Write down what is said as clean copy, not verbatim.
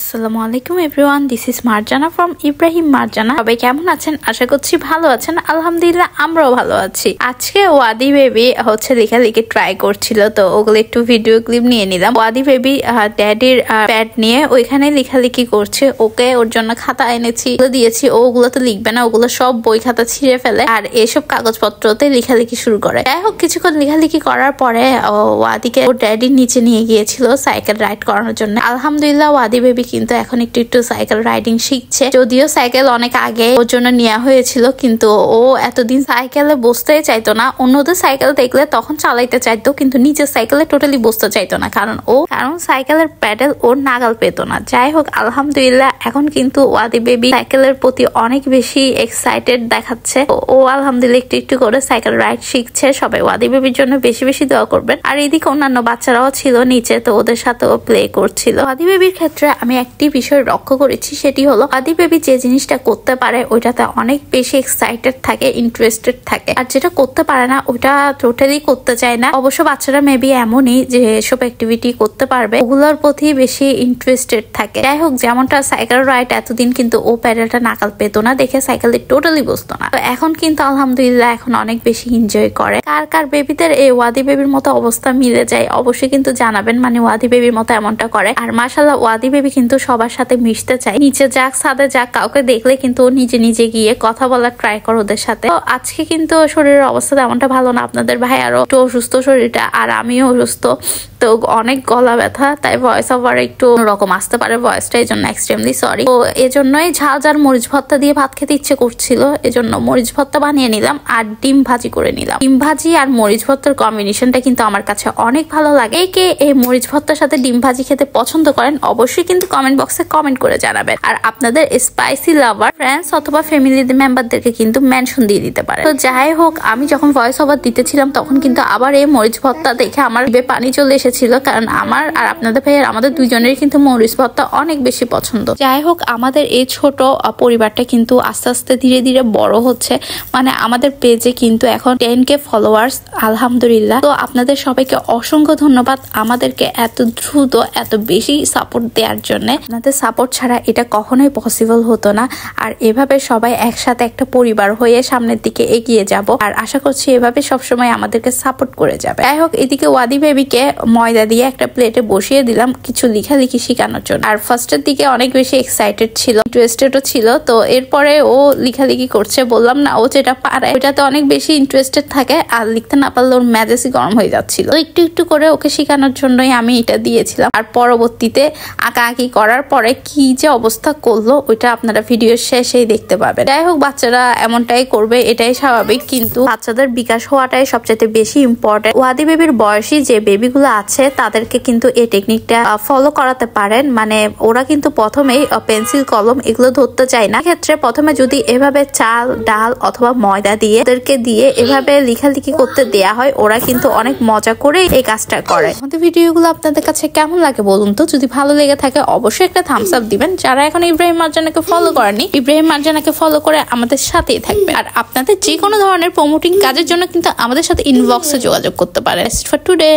আসসালামু আলাইকুম everyone, this is Marjana from Ibrahim Marjana. সবাই কেমন আছেন? আশা করছি ভালো আছেন। আলহামদুলিল্লাহ আমরাও ভালো আছি। আজকে ওয়াদি বেবি লেখালেখি ট্রাই করছিল, তো ওগুলো একটু ভিডিও ক্লিপ নিয়ে নিলাম। ওয়াদি বেবি ড্যাডির প্যাড নিয়ে ওইখানে লেখালেখি করছে। ওকে ওর জন্য খাতা এনেছি, দিয়েছি। ওগুলো তো লিখবে না, ওগুলো সব বই খাতা ছিঁড়ে ফেলে আর এসব কাগজপত্রতে লেখালেখি শুরু করে। যাই হোক, কিছুক্ষণ লেখালেখি করার পরে ওয়াদিকে ওর ড্যাডির নিচে নিয়ে গিয়েছিল সাইকেল রাইড করানোর জন্য। আলহামদুলিল্লাহ ওয়াদি বেবি কিন্তু এখন একটু সাইকেল রাইডিং শিখছে। যদিও সাইকেল অনেক আগে ওর জন্য নেওয়া হয়েছিল, কিন্তু ও এতদিন সাইকেলে বসতেই চাইতো না। অন্যদের সাইকেল দেখলে তখন চালাইতে চাইতো, কিন্তু নিজের সাইকেলে টোটালি বসতে চাইতো না, কারণ সাইকেলের প্যাডেল ওর নাগাল পেতো না। যাই হোক, আলহামদুলিল্লাহ এখন কিন্তু ওয়াদি বেবি সাইকেলের প্রতি অনেক বেশি এক্সাইটেড দেখাচ্ছে। ও আলহামদুলিল্লাহ একটু করে সাইকেল রাইড শিখছে। সবাই ওয়াদি বেবির জন্য বেশি বেশি দোয়া করবেন। আর এদিকে অন্যান্য বাচ্চারাও ছিল নিচে, তো ওদের সাথেও প্লে করছিল। ওয়াদি বেবির ক্ষেত্রে আমি একটি বিষয় লক্ষ্য করেছি, সেটি হলো ওয়াদি বেবি যে জিনিসটা করতে পারে ওইটাতে অনেক বেশি এক্সাইটেড থাকে, ইন্টারেস্টেড থাকে, আর যেটা করতে পারে না ওইটা টোটালি করতে চায় না। অবশ্য বাচ্চারা মেবি এমনই যে এসব অ্যাক্টিভিটি করতে পারবে, ওগুলোর প্রতি বেশি ইন্টারেস্টেড থাকে। যাই হোক, যেমনটা সাইকেল রাইড, এতদিন কিন্তু ও প্যাডেলটা নাকাল পেতো না দেখে সাইকেলে টোটালি বসতো না। তো এখন কিন্তু আলহামদুলিল্লাহ এখন অনেক বেশি এনজয় করে। কার কার বেবিদের এই ওয়াদি বেবির মতো অবস্থা মিলে যায় অবশ্যই কিন্তু জানাবেন, মানে ওয়াদি বেবির মতো এমনটা করে। আর মাশাআল্লাহ ওয়াদি বেবি কিন্তু সবার সাথে মিশতে চায়। নিচে যাক ছাদে যাক, কাউকে দেখলে কিন্তু নিজে নিজে গিয়ে কথা বলার ট্রাই করে ওদের সাথে। তো আজকে কিন্তু শরীরের অবস্থা তেমনটা ভালো না, আপনাদের ভাই আরো একটু অসুস্থ শরীরটা, আর আমিও অসুস্থ, তো অনেক গলা ব্যথা, তাই ভয়েস ওভার একটু অন্যরকম আসতে পারে ভয়েসটা, এই জন্য এক্সট্রিমলি সরি। তো এজন্যই ঝাল ঝাল মরিচ ভর্তা দিয়ে ভাত খেতে ইচ্ছে করছিল, এজন্য মরিচ ভর্তা বানিয়ে নিলাম আর ডিম ভাজি করে নিলাম। ডিম ভাজি আর মরিচ ভর্তার কম্বিনেশনটা কিন্তু আমার কাছে অনেক ভালো লাগে। কে এই মরিচ ভর্তার সাথে ডিম ভাজি খেতে পছন্দ করেন অবশ্যই কিন্তু কমেন্ট বক্সে কমেন্ট করে জানাবেন। আর আপনাদের স্পাইসি লাভার ফ্রেন্ডস অথবা ফ্যামিলি মেম্বারদেরকে কিন্তু মেনশন দিয়ে দিতে পারে। তো যাই হোক, আমি যখন ভয়েস ওভার দিতেছিলাম তখন কিন্তু আবার এই মরিচ ভর্তা দেখে আমার পানি চলে এসেছিল, কারণ আমার আর আপনাদের ভাইয়ের আমাদের দুইজনেরই কিন্তু মরিচ ভর্তা অনেক বেশি পছন্দ। যাই হোক, আমাদের এই ছোট পরিবারটা কিন্তু আস্তে আস্তে ধীরে ধীরে বড় হচ্ছে, মানে আমাদের পেজে কিন্তু এখন 10K ফলোয়ার্স আলহামদুলিল্লাহ। তো আপনাদের সবাইকে অসংখ্য ধন্যবাদ আমাদেরকে এত দ্রুত এত বেশি সাপোর্ট দেওয়ার জন্য। আপনাদের সাপোর্ট ছাড়া এটা কখনোই পসিবল হতো না। আর এভাবে সবাই একসাথে একটা পরিবার হয়ে সামনের দিকে এগিয়ে যাব, আর আশা করছি এভাবে সবসময় আমাদেরকে সাপোর্ট করে যাবে। যাই হোক, এদিকে ওয়াদি বেবিকে ময়দা দিয়ে একটা প্লেটে বসিয়ে দিলাম কিছু লেখালেখি শেখানোর জন্য। আর ফার্স্টের দিকে অনেক বেশি এক্সাইটেড ছিল, ইন্টারেস্টেডও ছিল। তো এরপরে ও লেখালেখি করছে, বললাম না ও যেটা পারে ওইটাতে অনেক বেশি ইন্টারেস্টেড থাকে, আর লিখতে না পারলে ওর মেজাজই গরম হয়ে যাচ্ছিল। তো একটু করে ওকে শেখানোর জন্যই আমি এটা দিয়েছিলাম। আর পরবর্তীতে আঁকাআঁকি করার পরে কি যে অবস্থা করলো ওইটা আপনারা ভিডিওর শেষেই দেখতে পাবেন। যাই হোক, বাচ্চারা এমনটাই করবে, এটাই স্বাভাবিক, কিন্তু বাচ্চাদের বিকাশ হওয়াটাই সবচেয়ে বেশি ইম্পর্টেন্ট। ওয়াদি বেবির বয়সী যে বেবিগুলো আছে তাদেরকে কিন্তু এই টেকনিকটা ফলো করাতে পারেন। মানে ওরা কিন্তু প্রথমেই পেন্সিল কলম এগুলো ধরতে চায় না, ক্ষেত্রে প্রথমে যদি এভাবে চাল ডাল অথবা ময়দা দিয়ে ওদেরকে দিয়ে এভাবে লেখালেখি করতে দেয়া হয়, ওরা কিন্তু অনেক মজা করে এই কাজটা করে। আমাদের ভিডিওগুলো আপনাদের কাছে কেমন লাগে বলুন তো? যদি ভালো লেগে থাকে অবশ্যই একটা থামস আপ দিবেন। যারা এখন ইব্রাহিম মারজানাকে ফলো করেনি, ইব্রাহিম মারজানাকে ফলো করে আমাদের সাথেই থাকবে। আর আপনাদের যে কোনো ধরনের প্রমোটিং কাজের জন্য কিন্তু আমাদের সাথে ইনবক্সে যোগাযোগ করতে পারেন। For today.